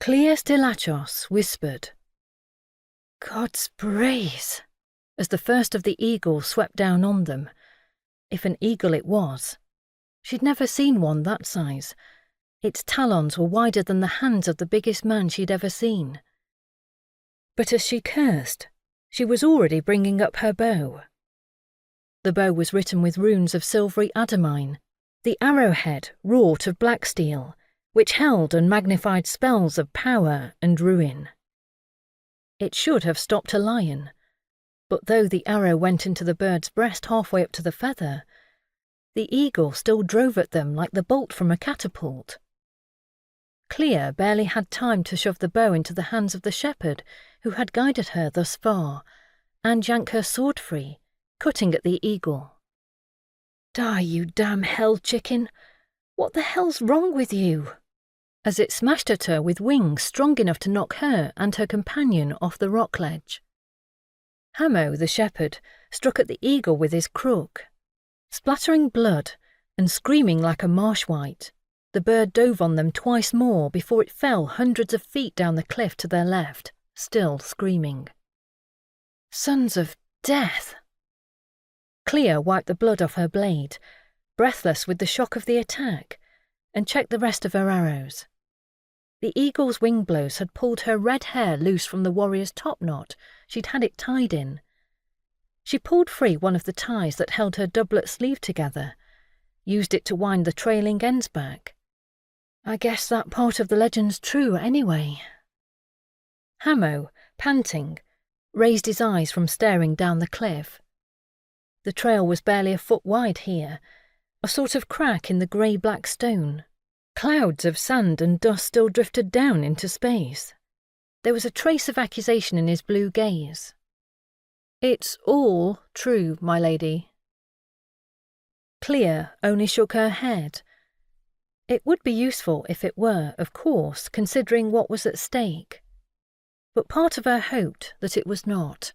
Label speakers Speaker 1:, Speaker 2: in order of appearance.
Speaker 1: Clea Stylachos whispered, "God's praise," as the first of the eagles swept down on them. If an eagle it was. She'd never seen one that size. Its talons were wider than the hands of the biggest man she'd ever seen. But as she cursed, she was already bringing up her bow. The bow was written with runes of silvery adamine, the arrowhead wrought of black steel, which held and magnified spells of power and ruin. It should have stopped a lion, but though the arrow went into the bird's breast halfway up to the feather, the eagle still drove at them like the bolt from a catapult. Clea barely had time to shove the bow into the hands of the shepherd who had guided her thus far, and yank her sword free, cutting at the eagle. "Die, you damn hell chicken! What the hell's wrong with you?" as it smashed at her with wings strong enough to knock her and her companion off the rock ledge. Hamo, the shepherd, struck at the eagle with his crook. Splattering blood and screaming like a marsh-wight, the bird dove on them twice more before it fell hundreds of feet down the cliff to their left, still screaming. Sons of death! Clea wiped the blood off her blade, breathless with the shock of the attack, and checked the rest of her arrows. The eagle's wing blows had pulled her red hair loose from the warrior's topknot she'd had it tied in. She pulled free one of the ties that held her doublet sleeve together, used it to wind the trailing ends back. I guess that part of the legend's true anyway. Hamo, panting, raised his eyes from staring down the cliff. The trail was barely a foot wide here, a sort of crack in the grey-black stone. Clouds of sand and dust still drifted down into space. There was a trace of accusation in his blue gaze. "It's all true, my lady." Clea only shook her head. It would be useful if it were, of course, considering what was at stake. But part of her hoped that it was not.